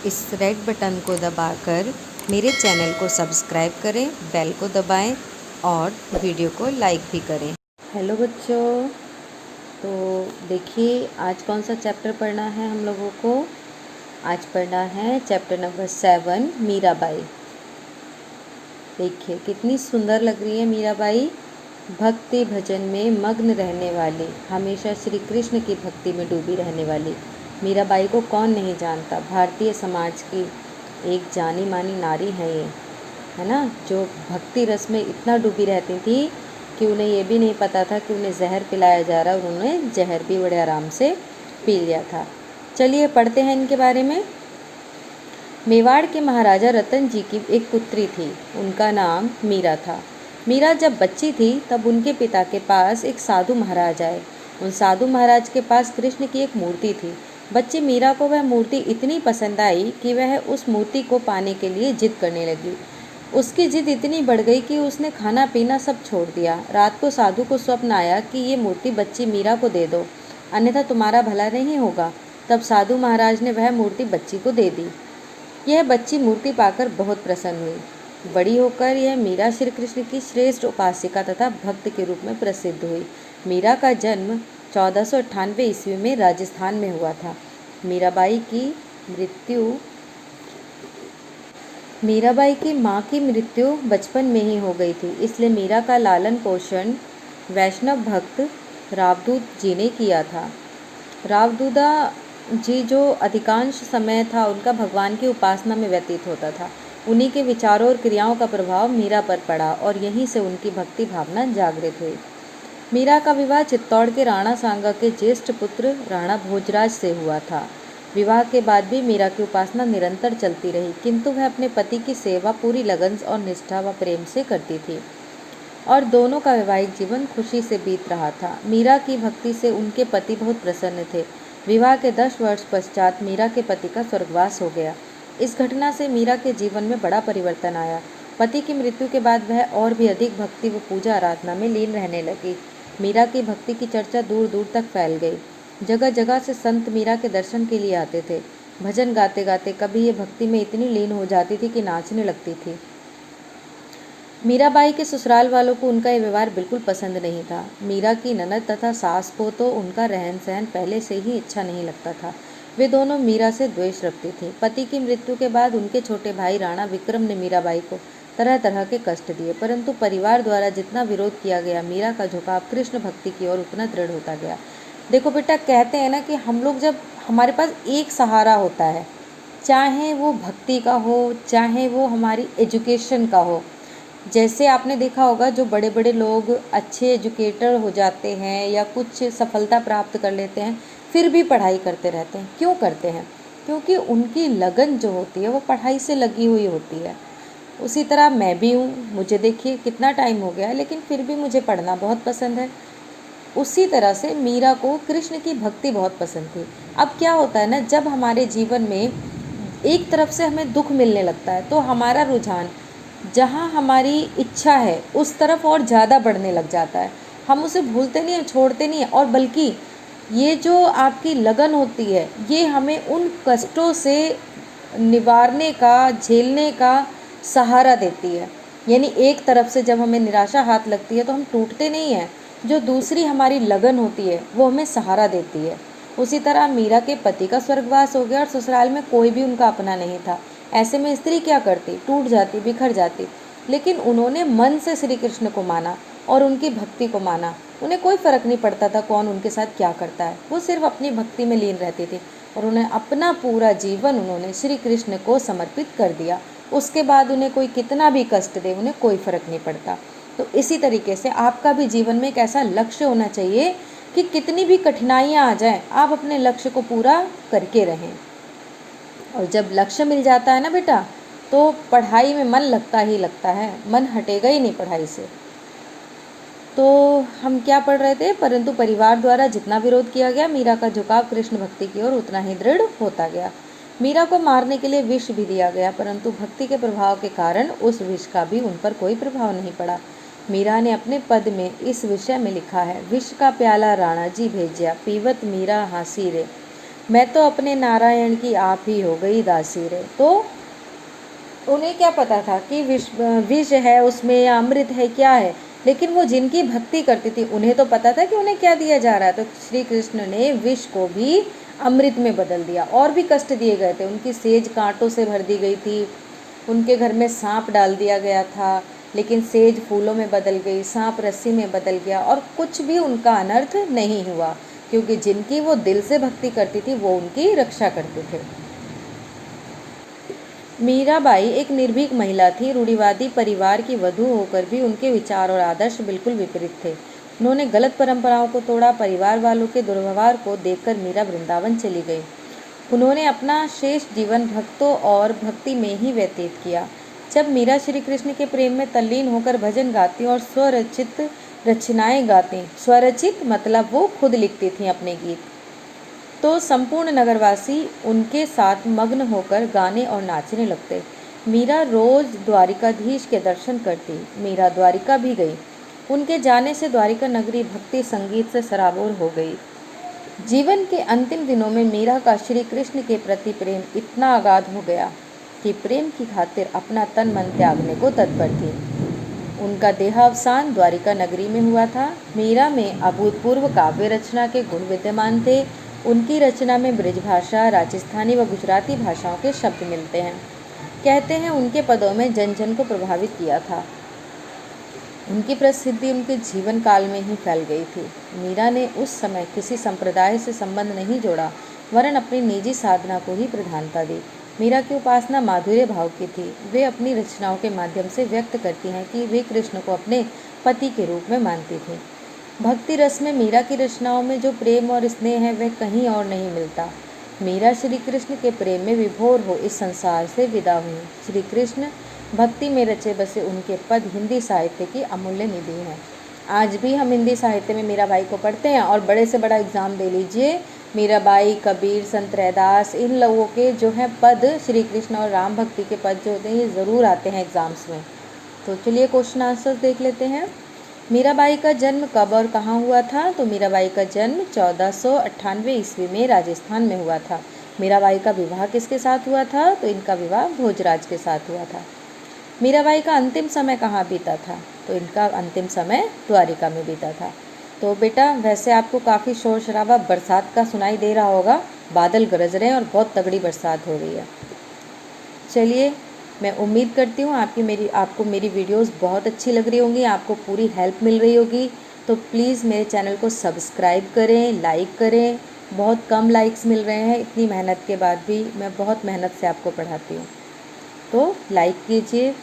इस red button को दबाकर मेरे चैनल को सब्सक्राइब करें, बेल को दबाएं और वीडियो को लाइक भी करें। हेलो बच्चों, तो देखिए आज कौन सा चैप्टर पढ़ना है हम लोगों को। आज पढ़ना है चैप्टर नंबर 7 मीराबाई। देखिए कितनी सुंदर लग रही है मीराबाई। भक्ति भजन में मग्न रहने वाली, हमेशा श्री कृष्ण की भक्ति में डूबी रहने वाली मीराबाई को कौन नहीं जानता। भारतीय समाज की एक जानी मानी नारी है ये, है ना, जो भक्ति रस में इतना डूबी रहती थी कि उन्हें ये भी नहीं पता था कि उन्हें जहर पिलाया जा रहा है। उन्होंने जहर भी बड़े आराम से पी लिया था। चलिए पढ़ते हैं इनके बारे में। मेवाड़ के महाराजा रतन जी की एक पुत्री थी, उनका नाम मीरा था। मीरा जब बच्ची थी तब उनके पिता के पास एक साधु महाराज आए। उन साधु महाराज के पास कृष्ण की एक मूर्ति थी। बच्ची मीरा को वह मूर्ति इतनी पसंद आई कि वह उस मूर्ति को पाने के लिए जिद करने लगी। उसकी जिद इतनी बढ़ गई कि उसने खाना पीना सब छोड़ दिया। रात को साधु को स्वप्न आया कि ये मूर्ति बच्ची मीरा को दे दो, अन्यथा तुम्हारा भला नहीं होगा। तब साधु महाराज ने वह मूर्ति बच्ची को दे दी। यह बच्ची मूर्ति पाकर बहुत प्रसन्न हुई। बड़ी होकर यह मीरा श्री कृष्ण की श्रेष्ठ उपासिका तथा भक्त के रूप में प्रसिद्ध हुई। मीरा का जन्म 1498 ईस्वी में राजस्थान में हुआ था। मीराबाई की माँ की मृत्यु बचपन में ही हो गई थी, इसलिए मीरा का लालन पोषण वैष्णव भक्त रावदूत जी ने किया था। रावदूदा जी जो अधिकांश समय था उनका भगवान की उपासना में व्यतीत होता था। उन्हीं के विचारों और क्रियाओं का प्रभाव मीरा पर पड़ा और यहीं से उनकी भक्ति भावना जागृत हुई। मीरा का विवाह चित्तौड़ के राणा सांगा के ज्येष्ठ पुत्र राणा भोजराज से हुआ था। विवाह के बाद भी मीरा की उपासना निरंतर चलती रही, किंतु वह अपने पति की सेवा पूरी लगन और निष्ठा व प्रेम से करती थी और दोनों का वैवाहिक जीवन खुशी से बीत रहा था। मीरा की भक्ति से उनके पति बहुत प्रसन्न थे। विवाह के 10 वर्ष पश्चात मीरा के पति का स्वर्गवास हो गया। इस घटना से मीरा के जीवन में बड़ा परिवर्तन आया। पति की मृत्यु के बाद वह और भी अधिक भक्ति व पूजा आराधना में लीन रहने लगी। मीरा की भक्ति की चर्चा दूर दूर तक फैल गई। जगह जगह से संत मीरा के दर्शन के लिए आते थे। भजन गाते गाते कभी ये भक्ति में इतनी लीन हो जाती थी कि नाचने लगती थी। मीराबाई के ससुराल वालों को उनका ये व्यवहार बिल्कुल पसंद नहीं था। मीरा की ननद तथा सास को तो उनका रहन सहन पहले से ही अच्छा नहीं लगता था। वे दोनों मीरा से द्वेष रखती थी। पति की मृत्यु के बाद उनके छोटे भाई राणा विक्रम ने मीराबाई को तरह तरह के कष्ट दिए, परंतु परिवार द्वारा जितना विरोध किया गया, मीरा का झुकाव कृष्ण भक्ति की ओर उतना दृढ़ होता गया। देखो बेटा, कहते हैं ना कि हम लोग जब हमारे पास एक सहारा होता है, चाहे वो भक्ति का हो, चाहे वो हमारी एजुकेशन का हो। जैसे आपने देखा होगा जो बड़े बड़े लोग अच्छे एजुकेटर हो जाते हैं या कुछ सफलता प्राप्त कर लेते हैं, फिर भी पढ़ाई करते रहते हैं। क्यों करते हैं? क्योंकि उनकी लगन जो होती है वो पढ़ाई से लगी हुई होती है। उसी तरह मैं भी हूँ। मुझे देखिए कितना टाइम हो गया है, लेकिन फिर भी मुझे पढ़ना बहुत पसंद है। उसी तरह से मीरा को कृष्ण की भक्ति बहुत पसंद थी। अब क्या होता है ना, जब हमारे जीवन में एक तरफ से हमें दुख मिलने लगता है तो हमारा रुझान जहाँ हमारी इच्छा है उस तरफ और ज़्यादा बढ़ने लग जाता है। हम उसे भूलते नहीं हैं, छोड़ते नहीं हैं, और बल्कि ये जो आपकी लगन होती है ये हमें उन कष्टों से निवारने का, झेलने का सहारा देती है। यानी एक तरफ से जब हमें निराशा हाथ लगती है तो हम टूटते नहीं हैं, जो दूसरी हमारी लगन होती है वो हमें सहारा देती है। उसी तरह मीरा के पति का स्वर्गवास हो गया और ससुराल में कोई भी उनका अपना नहीं था। ऐसे में स्त्री क्या करती? टूट जाती, बिखर जाती। लेकिन उन्होंने मन से श्री कृष्ण को माना और उनकी भक्ति को माना। उन्हें कोई फर्क नहीं पड़ता था कौन उनके साथ क्या करता है, वो सिर्फ अपनी भक्ति में लीन रहती थी और उन्हें अपना पूरा जीवन उन्होंने श्री कृष्ण को समर्पित कर दिया। उसके बाद उन्हें कोई कितना भी कष्ट दे, उन्हें कोई फर्क नहीं पड़ता। तो इसी तरीके से आपका भी जीवन में एक ऐसा लक्ष्य होना चाहिए कि कितनी भी कठिनाइयाँ आ जाएं, आप अपने लक्ष्य को पूरा करके रहें। और जब लक्ष्य मिल जाता है ना बेटा, तो पढ़ाई में मन लगता ही लगता है, मन हटेगा ही नहीं पढ़ाई से। तो हम क्या पढ़ रहे थे? परंतु परिवार द्वारा जितना विरोध किया गया, मीरा का झुकाव कृष्ण भक्ति की ओर उतना ही दृढ़ होता गया। मीरा को मारने के लिए विष भी दिया गया, परंतु भक्ति के प्रभाव के कारण उस विष का भी उन पर कोई प्रभाव नहीं पड़ा। मीरा ने अपने पद में इस विषय में लिखा है, विष का प्याला राणा जी भेजिया, पीवत मीरा हासी रे। मैं तो अपने नारायण की आप ही हो गई दासी रे। तो उन्हें क्या पता था कि विष है उसमें या अमृत है, क्या है, लेकिन वो जिनकी भक्ति करती थी उन्हें तो पता था कि उन्हें क्या दिया जा रहा है। तो श्री कृष्ण ने विष को भी अमृत में बदल दिया। और भी कष्ट दिए गए थे, उनकी सेज कांटों से भर दी गई थी, उनके घर में सांप डाल दिया गया था, लेकिन सेज फूलों में बदल गई, सांप रस्सी में बदल गया, और कुछ भी उनका अनर्थ नहीं हुआ, क्योंकि जिनकी वो दिल से भक्ति करती थी वो उनकी रक्षा करते थे। मीराबाई एक निर्भीक महिला थी। रूढ़िवादी परिवार की वधू होकर भी उनके विचार और आदर्श बिल्कुल विपरीत थे। उन्होंने गलत परंपराओं को तोड़ा। परिवार वालों के दुर्व्यवहार को देखकर मीरा वृंदावन चली गई। उन्होंने अपना शेष जीवन भक्तों और भक्ति में ही व्यतीत किया। जब मीरा श्री कृष्ण के प्रेम में तल्लीन होकर भजन गाती और स्वरचित रचनाएं गाती, स्वरचित मतलब वो खुद लिखती थीं अपने गीत, तो संपूर्ण नगरवासी उनके साथ मग्न होकर गाने और नाचने लगते। मीरा रोज द्वारिकाधीश के दर्शन करती। मीरा द्वारिका भी गई। उनके जाने से द्वारिका नगरी भक्ति संगीत से सराबोर हो गई। जीवन के अंतिम दिनों में मीरा का श्री कृष्ण के प्रति प्रेम इतना अगाध हो गया कि प्रेम की खातिर अपना तन मन त्यागने को तत्पर थी। उनका देहावसान द्वारिका नगरी में हुआ था। मीरा में अभूतपूर्व काव्य रचना के गुण विद्यमान थे। उनकी रचना में ब्रजभाषा, राजस्थानी व गुजराती भाषाओं के शब्द मिलते हैं। कहते हैं उनके पदों में जन जन को प्रभावित किया था। उनकी प्रसिद्धि उनके जीवन काल में ही फैल गई थी। मीरा ने उस समय किसी संप्रदाय से संबंध नहीं जोड़ा, वरन अपनी निजी साधना को ही प्रधानता दी। मीरा की उपासना माधुर्य भाव की थी। वे अपनी रचनाओं के माध्यम से व्यक्त करती हैं कि वे कृष्ण को अपने पति के रूप में मानती थीं। भक्ति रस में मीरा की रचनाओं में जो प्रेम और स्नेह है वह कहीं और नहीं मिलता। मीरा श्री कृष्ण के प्रेम में विभोर हो इस संसार से विदा हुई। श्री कृष्ण भक्ति में रचे बसे उनके पद हिंदी साहित्य की अमूल्य निधि हैं। आज भी हम हिंदी साहित्य में मीराबाई को पढ़ते हैं, और बड़े से बड़ा एग्ज़ाम दे लीजिए, मीराबाई, कबीर, संत रैदास, इन लोगों के जो हैं पद, श्री कृष्ण और राम भक्ति के पद जो होते हैं ये ज़रूर आते हैं एग्ज़ाम्स में। तो चलिए क्वेश्चन आंसर्स देख लेते हैं। मीराबाई का जन्म कब और कहाँ हुआ था? तो मीराबाई का जन्म 1498 ईस्वी में राजस्थान में हुआ था। मीराबाई का विवाह किसके साथ हुआ था? तो इनका विवाह भोजराज के साथ हुआ था। मीराबाई का अंतिम समय कहाँ बीता था? तो इनका अंतिम समय द्वारिका में बीता था। तो बेटा वैसे आपको काफ़ी शोर शराबा बरसात का सुनाई दे रहा होगा, बादल गरज रहे हैं और बहुत तगड़ी बरसात हो रही है। चलिए, मैं उम्मीद करती हूँ आपको मेरी वीडियोस बहुत अच्छी लग रही होंगी, आपको पूरी हेल्प मिल रही होगी। तो प्लीज़ मेरे चैनल को सब्सक्राइब करें, लाइक करें। बहुत कम लाइक्स मिल रहे हैं, इतनी मेहनत के बाद भी। मैं बहुत मेहनत से आपको पढ़ाती हूँ, तो लाइक कीजिए,